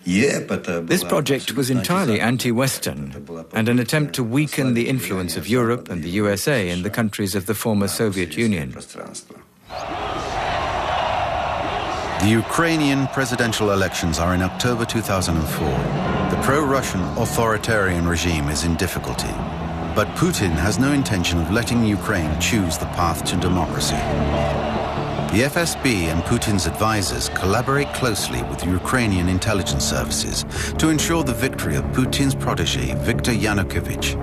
This project was entirely anti-Western and an attempt to weaken the influence of Europe and the USA in the countries of the former Soviet Union. The Ukrainian presidential elections are in October 2004. The pro-Russian authoritarian regime is in difficulty, but Putin has no intention of letting Ukraine choose the path to democracy. The FSB and Putin's advisors collaborate closely with Ukrainian intelligence services to ensure the victory of Putin's protege, Viktor Yanukovych.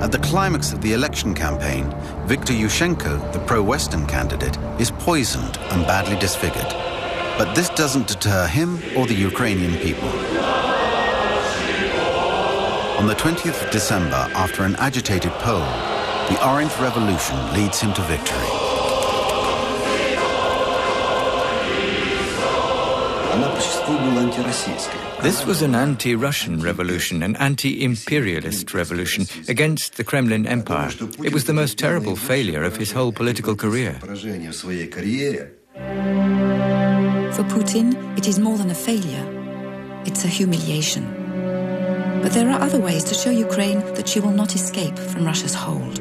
At the climax of the election campaign, Viktor Yushchenko, the pro-Western candidate, is poisoned and badly disfigured. But this doesn't deter him or the Ukrainian people. On the 20th of December, after an agitated poll, the Orange Revolution leads him to victory. This was an anti-Russian revolution, an anti-imperialist revolution against the Kremlin Empire. It was the most terrible failure of his whole political career. For Putin, it is more than a failure. It's a humiliation. But there are other ways to show Ukraine that she will not escape from Russia's hold.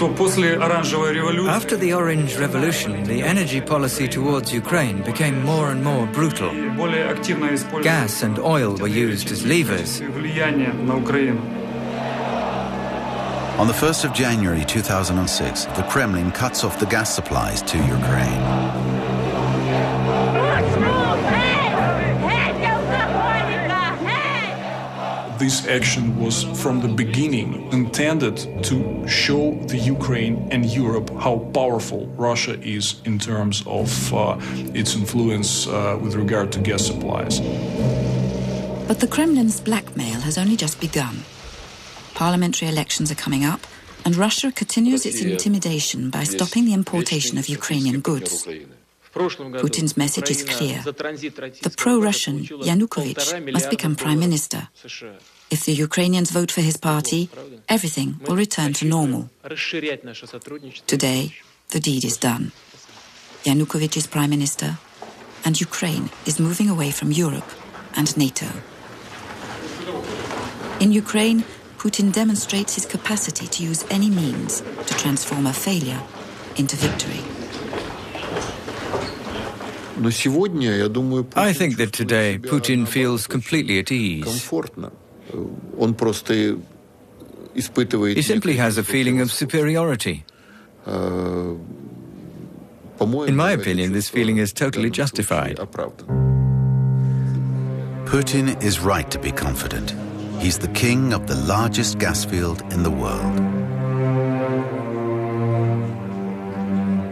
After the Orange Revolution, the energy policy towards Ukraine became more and more brutal. Gas and oil were used as levers. On the 1st of January 2006, the Kremlin cuts off the gas supplies to Ukraine. This action was from the beginning intended to show the Ukraine and Europe how powerful Russia is in terms of its influence with regard to gas supplies. But the Kremlin's blackmail has only just begun. Parliamentary elections are coming up, and Russia continues its intimidation by stopping the importation of Ukrainian goods. Putin's message is clear. The pro-Russian Yanukovych must become prime minister. If the Ukrainians vote for his party, everything will return to normal. Today, the deed is done. Yanukovych is prime minister, and Ukraine is moving away from Europe and NATO. In Ukraine, Putin demonstrates his capacity to use any means to transform a failure into victory. I think that today Putin feels completely at ease. He simply has a feeling of superiority. In my opinion, this feeling is totally justified. Putin is right to be confident. He's the king of the largest gas field in the world.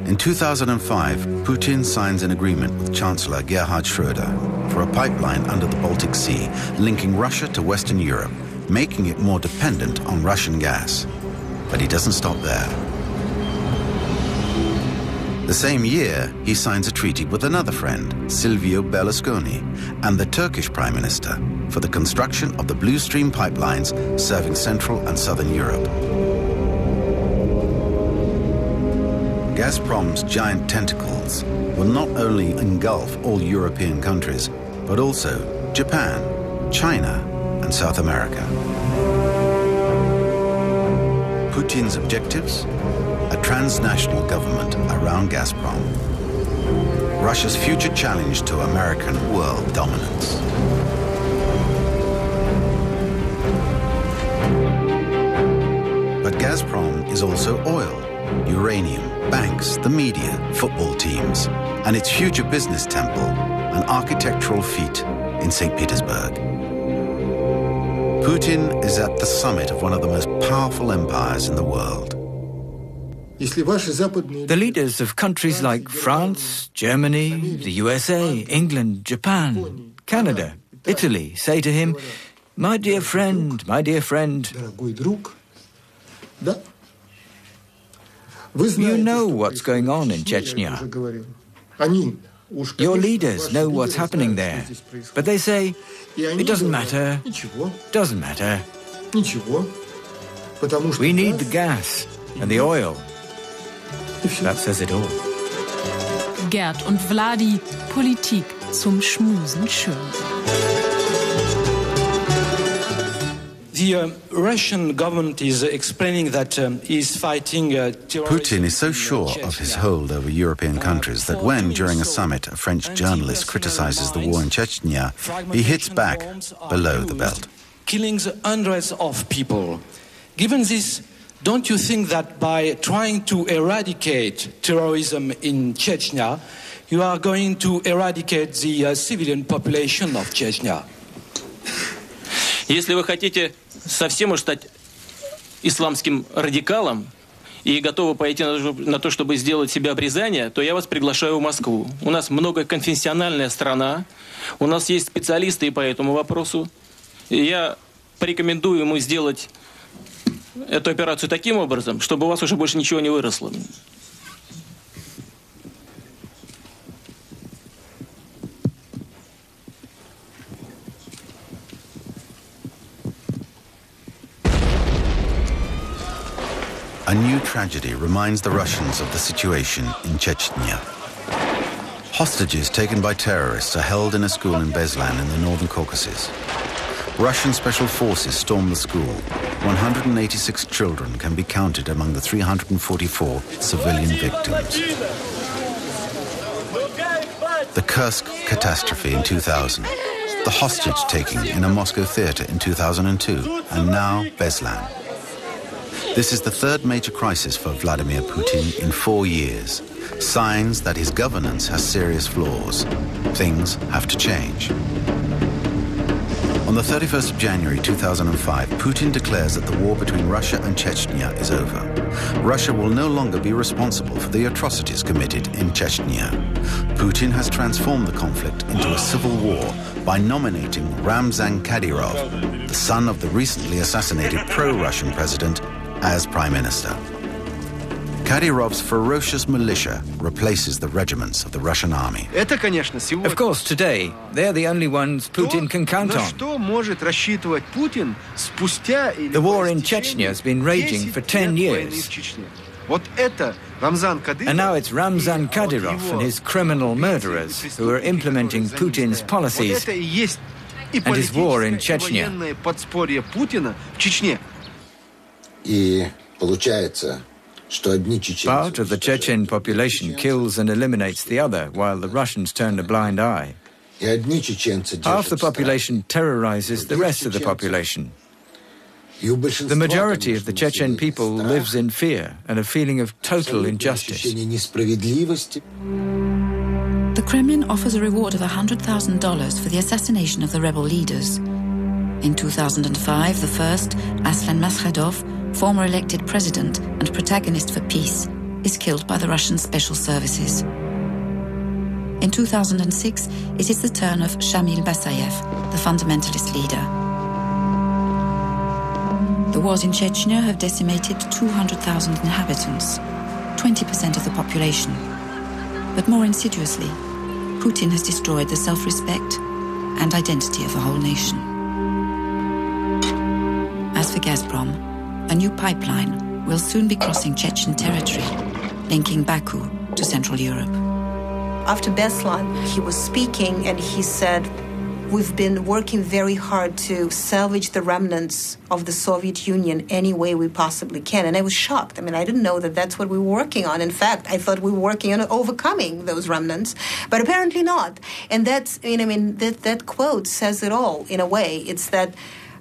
In 2005, Putin signs an agreement with Chancellor Gerhard Schröder for a pipeline under the Baltic Sea linking Russia to Western Europe, making it more dependent on Russian gas. But he doesn't stop there. The same year, he signs a treaty with another friend, Silvio Berlusconi, and the Turkish Prime Minister for the construction of the Blue Stream pipelines serving Central and Southern Europe. Gazprom's giant tentacles will not only engulf all European countries, but also Japan, China, and South America. Putin's objectives? A transnational government around Gazprom. Russia's future challenge to American world dominance. But Gazprom is also oil, uranium, banks, the media, football teams, and its future business temple, an architectural feat in St. Petersburg. Putin is at the summit of one of the most powerful empires in the world. The leaders of countries like France, Germany, the USA, England, Japan, Canada, Italy say to him, my dear friend, you know what's going on in Chechnya. Your leaders know what's happening there. But they say, it doesn't matter, doesn't matter. We need the gas and the oil. That says it all. Gerd und Vladi, Politik zum Schmusen schön. The Russian government is explaining that is fighting terrorism. Putin is so sure of his hold over European countries that when, during a summit, a French journalist criticizes the war in Chechnya, he hits back below the belt. Killing hundreds of people. Given this, don't you think that by trying to eradicate terrorism in Chechnya, you are going to eradicate the civilian population of Chechnya? Если вы хотите совсем уж стать исламским радикалом и готовы пойти на то, чтобы сделать себе обрезание, то я вас приглашаю в Москву. У нас многоконфессиональная страна, у нас есть специалисты по этому вопросу. И я порекомендую ему сделать эту операцию таким образом, чтобы у вас уже больше ничего не выросло. A new tragedy reminds the Russians of the situation in Chechnya. Hostages taken by terrorists are held in a school in Beslan in the northern Caucasus. Russian special forces storm the school. 186 children can be counted among the 344 civilian victims. The Kursk catastrophe in 2000, the hostage-taking in a Moscow theater in 2002, and now Beslan. This is the third major crisis for Vladimir Putin in 4 years. Signs that his governance has serious flaws. Things have to change. On the 31st of January 2005, Putin declares that the war between Russia and Chechnya is over. Russia will no longer be responsible for the atrocities committed in Chechnya. Putin has transformed the conflict into a civil war by nominating Ramzan Kadyrov, the son of the recently assassinated pro-Russian president, as prime minister. Kadyrov's ferocious militia replaces the regiments of the Russian army. Of course, today, they're the only ones Putin can count on. The war in Chechnya has been raging for 10 years. And now it's Ramzan Kadyrov and his criminal murderers who are implementing Putin's policies and his war in Chechnya. Part of the Chechen population kills and eliminates the other, while the Russians turn a blind eye. Half the population terrorizes the rest of the population. The majority of the Chechen people lives in fear and a feeling of total injustice. The Kremlin offers a reward of $100,000 for the assassination of the rebel leaders. In 2005, the first, Aslan Maskhadov, former elected president and protagonist for peace, is killed by the Russian special services. In 2006, it is the turn of Shamil Basayev, the fundamentalist leader. The wars in Chechnya have decimated 200,000 inhabitants, 20% of the population. But more insidiously, Putin has destroyed the self-respect and identity of a whole nation. As for Gazprom, a new pipeline will soon be crossing Chechen territory, linking Baku to Central Europe. After Beslan, he was speaking and he said, "We've been working very hard to salvage the remnants of the Soviet Union any way we possibly can." And I was shocked. I mean, I didn't know that that's what we were working on. In fact, I thought we were working on overcoming those remnants, but apparently not. And that's, that quote says it all in a way. It's that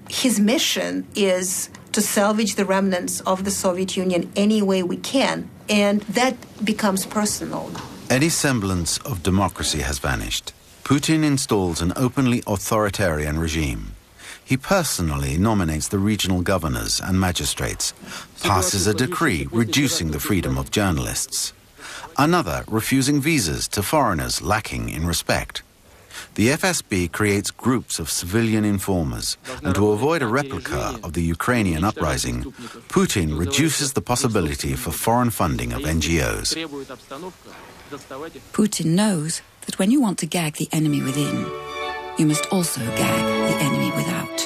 his mission is to salvage the remnants of the Soviet Union any way we can. And that becomes personal. Any semblance of democracy has vanished. Putin installs an openly authoritarian regime. He personally nominates the regional governors and magistrates, passes a decree reducing the freedom of journalists, another refusing visas to foreigners lacking in respect. The FSB creates groups of civilian informers, and to avoid a replica of the Ukrainian uprising, Putin reduces the possibility for foreign funding of NGOs. Putin knows that when you want to gag the enemy within, you must also gag the enemy without.